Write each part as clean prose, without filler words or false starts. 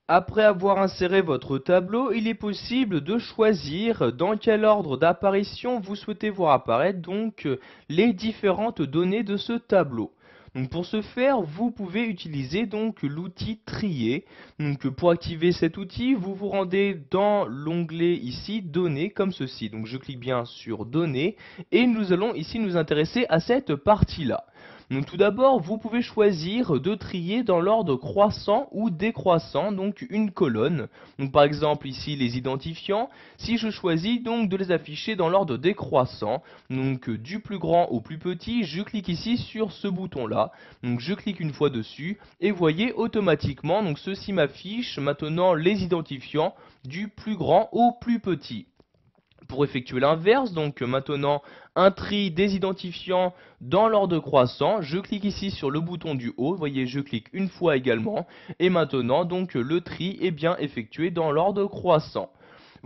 Après avoir inséré votre tableau, il est possible de choisir dans quel ordre d'apparition vous souhaitez voir apparaître les différentes données de ce tableau. Donc pour ce faire, vous pouvez utiliser l'outil trier. Donc pour activer cet outil, vous vous rendez dans l'onglet ici données comme ceci. Donc je clique bien sur données et nous allons ici nous intéresser à cette partie-là. Donc tout d'abord, vous pouvez choisir de trier dans l'ordre croissant ou décroissant, donc une colonne. Donc par exemple ici les identifiants, si je choisis donc de les afficher dans l'ordre décroissant, donc du plus grand au plus petit, je clique ici sur ce bouton-là. Donc je clique une fois dessus et voyez automatiquement, donc ceci m'affiche maintenant les identifiants du plus grand au plus petit. Pour effectuer l'inverse, donc maintenant un tri des identifiants dans l'ordre croissant, je clique ici sur le bouton du haut, vous voyez je clique une fois également, et maintenant donc le tri est bien effectué dans l'ordre croissant.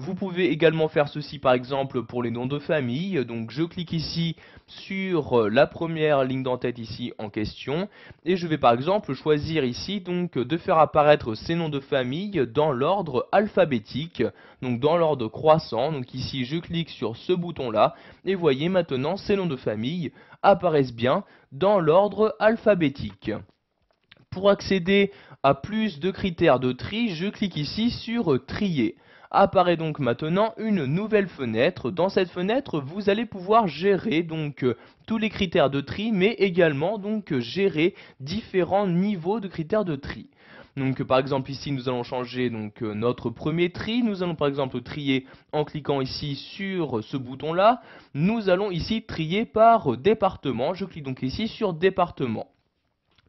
Vous pouvez également faire ceci par exemple pour les noms de famille, donc je clique ici sur la première ligne d'en-tête ici en question, et je vais par exemple choisir ici de faire apparaître ces noms de famille dans l'ordre alphabétique, donc dans l'ordre croissant. Donc ici je clique sur ce bouton là et voyez maintenant ces noms de famille apparaissent bien dans l'ordre alphabétique. Pour accéder à plus de critères de tri, je clique ici sur trier. Apparaît donc maintenant une nouvelle fenêtre. Dans cette fenêtre, vous allez pouvoir gérer tous les critères de tri, mais également gérer différents niveaux de critères de tri. Donc par exemple ici nous allons changer notre premier tri, nous allons par exemple trier en cliquant ici sur ce bouton là, nous allons ici trier par département, je clique donc ici sur département.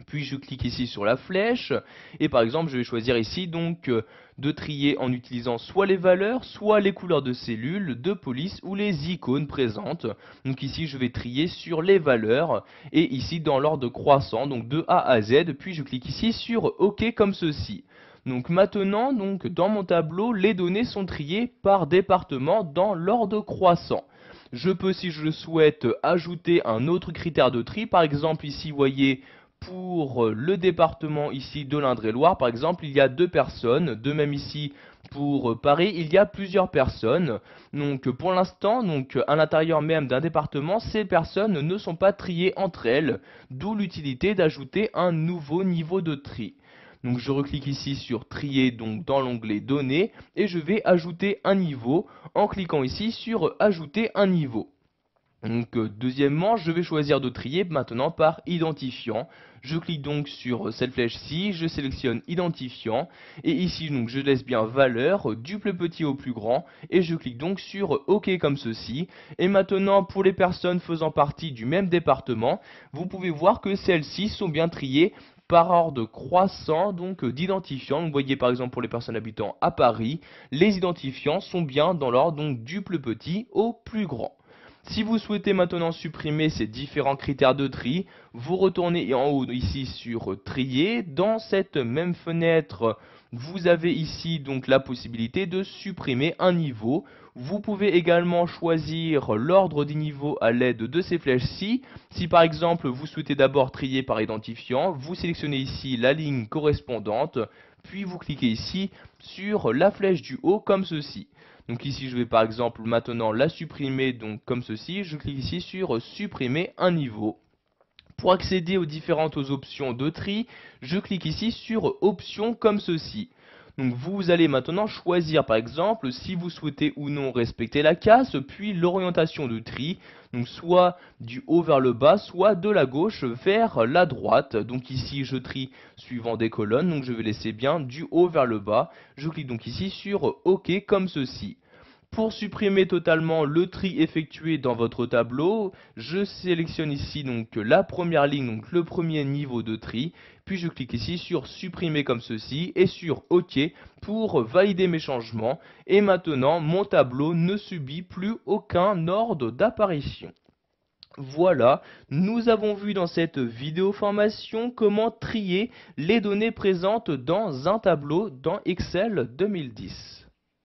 Puis je clique ici sur la flèche et par exemple je vais choisir ici de trier en utilisant soit les valeurs, soit les couleurs de cellules, de police ou les icônes présentes. Donc ici je vais trier sur les valeurs et ici dans l'ordre croissant, donc de A à Z, puis je clique ici sur OK comme ceci. Donc maintenant, dans mon tableau, les données sont triées par département dans l'ordre croissant. Je peux, si je le souhaite, ajouter un autre critère de tri. Par exemple, ici, vous voyez, pour le département ici de l'Indre-et-Loire, par exemple, il y a 2 personnes. De même ici, pour Paris, il y a plusieurs personnes. Donc pour l'instant, à l'intérieur même d'un département, ces personnes ne sont pas triées entre elles, d'où l'utilité d'ajouter un nouveau niveau de tri. Donc je reclique ici sur trier dans l'onglet données et je vais ajouter un niveau en cliquant ici sur ajouter un niveau. Deuxièmement, je vais choisir de trier maintenant par identifiant. Je clique donc sur cette flèche-ci, je sélectionne identifiant et ici je laisse bien valeur du plus petit au plus grand et je clique donc sur OK comme ceci. Et maintenant pour les personnes faisant partie du même département, vous pouvez voir que celles-ci sont bien triées par ordre croissant d'identifiants. Vous voyez par exemple pour les personnes habitant à Paris, les identifiants sont bien dans l'ordre du plus petit au plus grand. Si vous souhaitez maintenant supprimer ces différents critères de tri, vous retournez en haut ici sur trier. Dans cette même fenêtre, vous avez ici la possibilité de supprimer un niveau. Vous pouvez également choisir l'ordre des niveaux à l'aide de ces flèches-ci. Si par exemple vous souhaitez d'abord trier par identifiant, vous sélectionnez ici la ligne correspondante, puis vous cliquez ici sur la flèche du haut comme ceci. Donc ici je vais par exemple maintenant la supprimer comme ceci, je clique ici sur supprimer un niveau. Pour accéder aux différentes options de tri, je clique ici sur options comme ceci. Donc vous allez maintenant choisir par exemple si vous souhaitez ou non respecter la casse, puis l'orientation de tri, donc soit du haut vers le bas, soit de la gauche vers la droite. Donc ici je trie suivant des colonnes, donc je vais laisser bien du haut vers le bas. Je clique donc ici sur OK comme ceci. Pour supprimer totalement le tri effectué dans votre tableau, je sélectionne ici la première ligne, donc le premier niveau de tri, puis je clique ici sur supprimer comme ceci et sur OK pour valider mes changements. Et maintenant, mon tableau ne subit plus aucun ordre d'apparition. Voilà, nous avons vu dans cette vidéo formation comment trier les données présentes dans un tableau dans Excel 2010.